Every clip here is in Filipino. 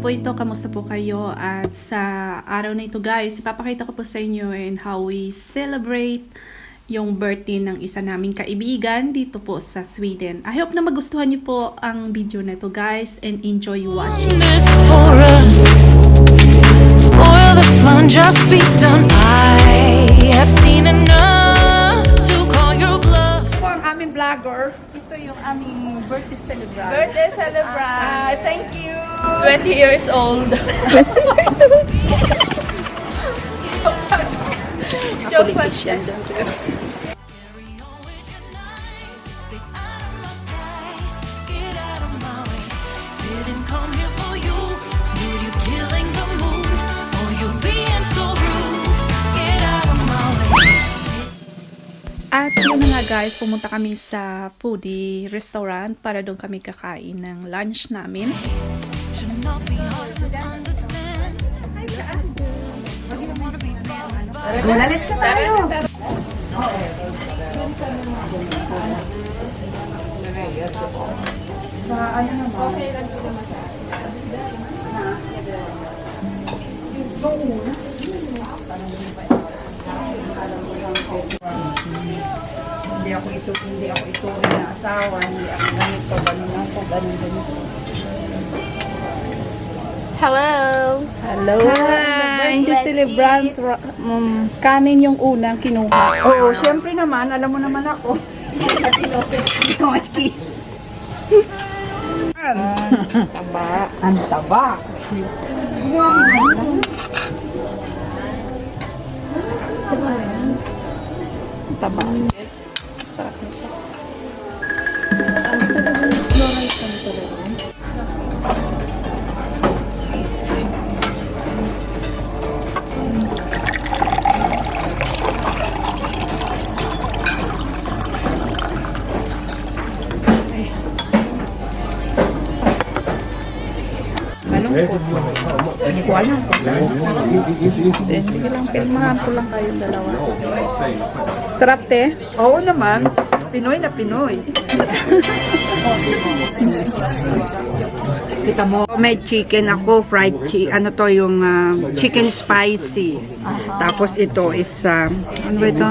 po ito, kamusta po kayo? At sa araw na ito guys, ipapakita ko po sa inyo and how we celebrate yung birthday ng isa naming kaibigan dito po sa Sweden. I hope na magustuhan niyo po ang video na ito guys and enjoy watching. For us, spoil the fun, just be done. I have seen enough to call your bluff. Ito ang aming vlogger. Ito yung aming birthday celebrant. Birthday celebrant. Thank you. 20 years old. Politician dyan siguro. Didn't come here for you. Knew you killing the mood. Oh, you being so rude. Get out of my way. At yun na nga guys, pumunta kami sa foodie restaurant para doon kami kakain ng lunch namin. Should not be hard to understand. Malalit na tayo. Sa ano naman? Okay lang ito naman. Hindi ako ito na asawa, hindi ako ganito, ganito. Hello! Hello! Hi! Birthday celebrant, kanin yung unang kinuha. Oo, syempre naman, alam mo naman ako. Don't kiss. Taba. Ang taba. Taba. Yes. Sarap nito. Ang talagang floral ka nito lang. Hindi ko alam. Sige lang, filmahan ko lang kayong dalawa. Sarap te? Oo naman. Pinoy na Pinoy. Kita mo. May chicken ako, fried chicken. Ano to yung chicken spicy. Tapos ito is, ano ba ito?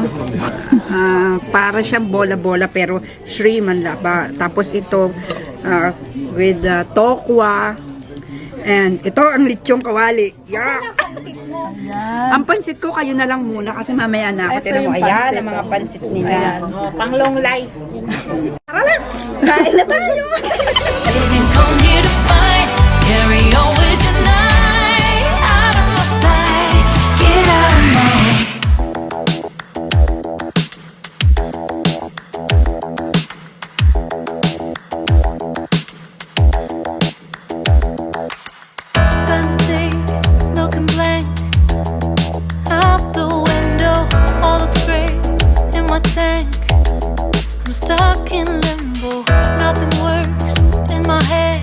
Para siyang bola-bola pero shrimp ang laba. Tapos ito with tokwa. And ito ang lechong kawali. Yeah. Ang pansit ko kayo na lang muna kasi mamaya na ako. Ito Tira mo, yung ayan pansit, ang mga oh. pansit nila. Ayan. Pang long life. Tara, let's! Kain na tayo! Didn't come here to fight. Carry on with your night. Out of my sight. Get out of my way. Spend a day looking blank out the window. All looks great in my tank. I'm stuck in limbo. Nothing works in my head.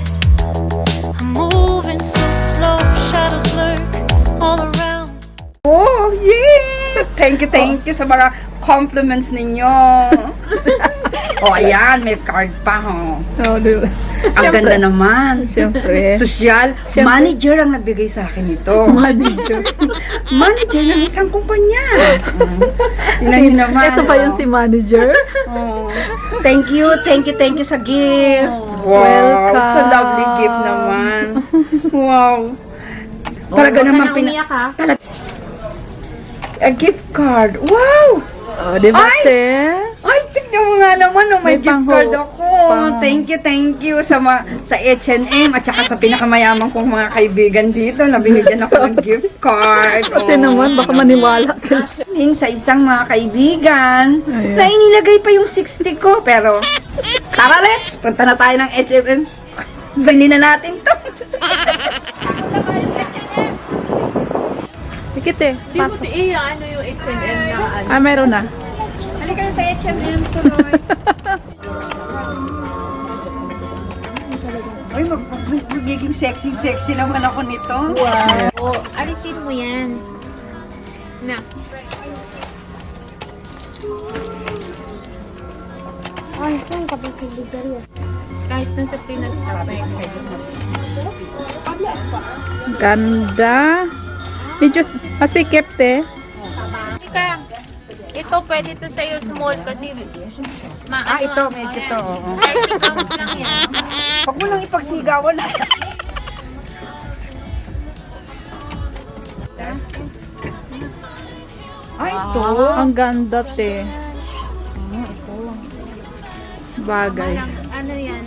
I'm moving so slow. Shadows lurk all around. Oh, yeah! Thank you sa mga compliments ninyo. Oh, ayan, may card pa, ho. Oh, diba? Ang ganda naman. Siyempre. Social manager ang nagbigay sa akin ito. Manager. Manager ng isang kumpanya. Tingnan niyo naman. Ito pa yung si manager. Oh. Thank you sa gift. Wow, welcome. it's a lovely gift naman. Wow. Talaga naman a gift card. Wow! Oh, di ba, Ay! te? Ay, tignan mo nga naman, oh, may May gift card ako. Thank you sa H&M at saka sa pinakamayaman kong mga kaibigan dito na binigyan ako ng gift card. Kasi naman, baka maniwala sila. Sa isang mga kaibigan Ayan. na inilagay pa yung 60 ko. Pero, tara, let's! Punta na tayo ng H&M. Bili na natin to. Ikit eh. Di mo ano yung H&M na ano. Ah, meron na. Halika na sa H&M, tuloy. Uy, magiging sexy naman ako nito. Oo, alisin mo yan. Na. Ay, saan ka ba sa Bulgaria? Kaya pangit na sa Pinas na Ganda. Medyo masikip eh. Ika, ito pwede to sa'yo small kasi Ito, medyo to. 30 pounds lang yan. Huwag mo lang ipagsigawan. Ay, ito. Ang ganda te. Bagay. Ano yan?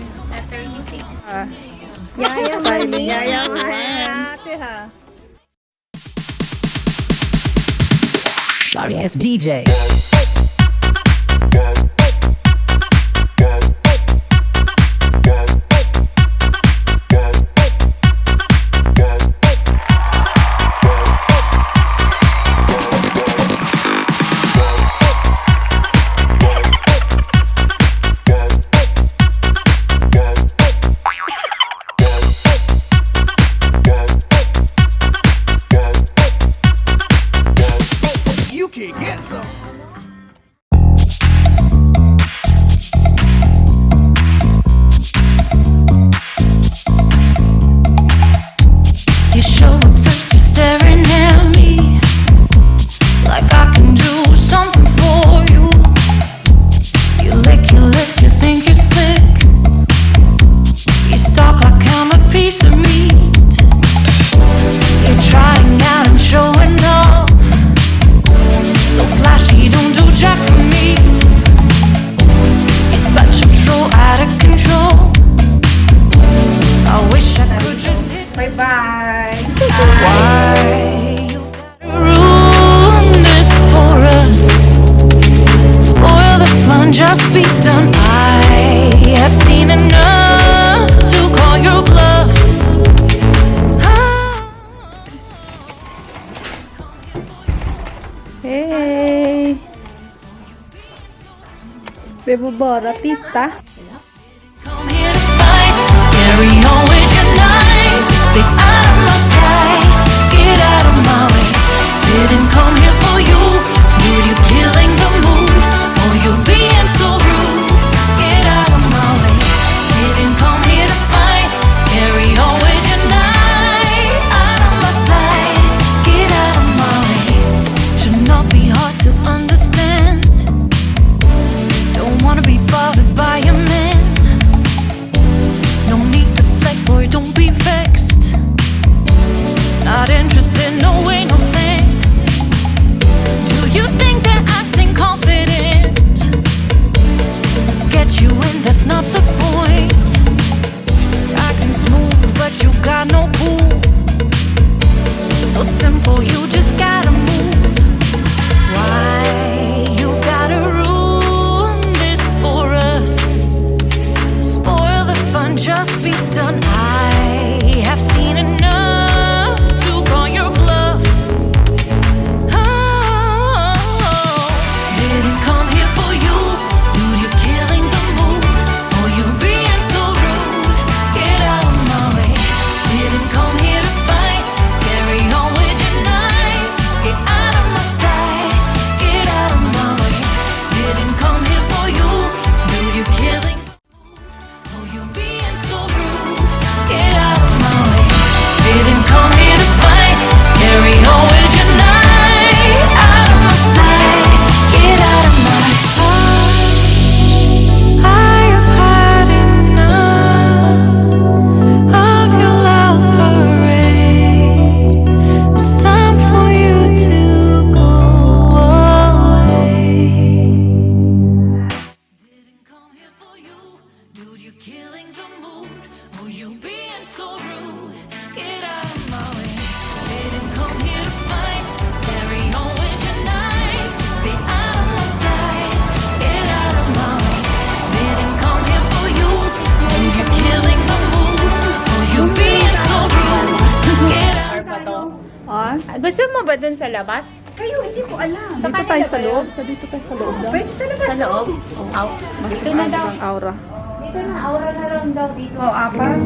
36. Sorry ass DJ. You show up first, you're staring at me like I can do something for you. You lick your lips, you think you're slick. You stalk like I'm a piece of meat. You're trying out and showing off, so flashy, don't do jack for me. You're such a troll, out of control. I wish I could just hit. Bye-bye. Why you gotta ruin this for us? Spoil the fun, just be done. I have seen enough to call your bluff. Hey. Bebo bora pista. Come here to fight, carry on with your night. Stay out of my sight, get out of my way. Didn't come here for you, knew you killing the mood. Oh, you being so rude, get out of my way. Didn't come here to fight, carry on with your night. Out of my sight, get out of my way. Should not be hard to understand. Don't wanna be bothered by a man. No need to flex, boy, don't be vexed. Not interested, no way, no thanks. Do you think that acting confident get you in? That's not the point. Acting smooth, but you got no cool. So simple, you just gotta move. Why you've gotta ruin this for us? Spoil the fun, just be done. I have seen enough to call your bluff. Oh, didn't come here for you, dude, you're killing the mood. Oh, you being so rude, get out of my way. Didn't come here to fight, carry on with your night. Get out of my sight, get out of my way. Didn't come here for you, dude, you're killing. Oh, you being so rude, get out of my way. Didn't come here to fight, carry on with your night. Out of my sight, get out of my sight. I have had enough of your loud parade. It's time for you to go away. Didn't come here for you, dude, you're killing the mood. Oh, you being so rude, get out of my way. Didn't come here to fight, carry on with your night. Stay out of my sight, get out of my way. Didn't come here for you, dude, you're killing the mood. Oh, you being so rude, get out. Pa to. Ah, Gusto mo ba dun sa labas? Kayo, hindi ko alam. dito tayo sa loob. Dito tayo sa loob daw. Pwede sa labas. Sa loob? Oh, dito na daw. Ang aura. Dito na, aura na lang daw dito. Oh, apat.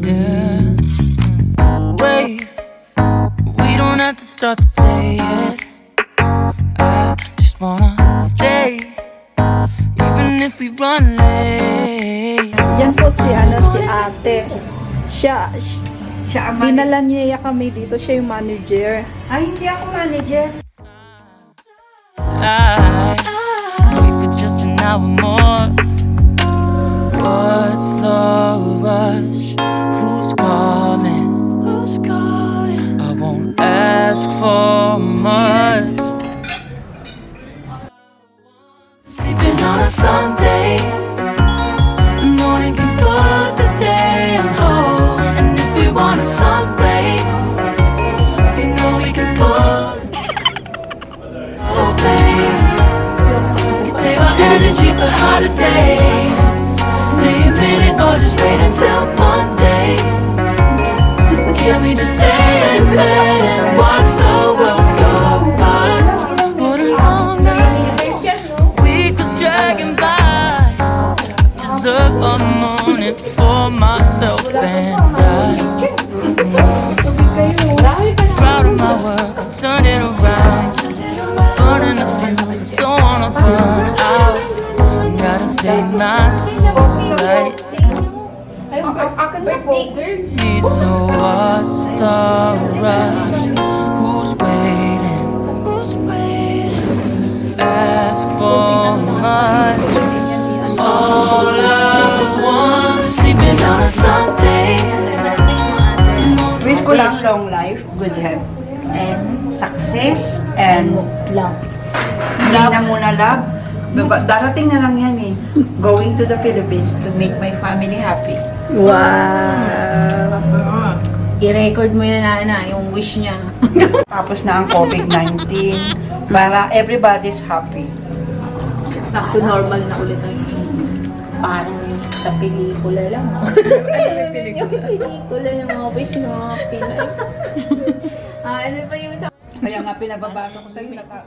Yeah. Wait, we don't have to start the day yet. I just wanna stay Siya, Siya ang manager. dinala niya kami dito. Siya yung manager. Ay, hindi ako manager. I wait for just an hour more. What's the rush? Who's calling? Who's calling? I won't ask for much. Sleeping on a Sunday. The morning can put the day on hold. And if we want a sunray, you know we can put can save our energy for harder days. Stay a minute or just wait until Monday. Can we just stay in bed and watch the world go by? What a long night. Week was dragging by. Deserve a morning for myself and I. Proud of my work, I turned it around. Burning the fuse, I don't wanna burn out. I gotta say my right. So what's the rush? Who's waiting? Who's waiting? Ask for much. All at once, sleeping on a Sunday. Wish ko lang long life, good health, and success, and hindi na muna love. Darating na lang yan eh. Going to the Philippines to make my family happy. Wow! I-record mo yun, Ana, yung wish niya. Tapos na ang COVID-19 para everybody's happy. Back to normal na ulit ang parang sa pelikula lang. Yung pelikula yung mga wish ng mga Pinay. Ano pa yung sa... Kaya nga pinababasa ko sa'yo, naka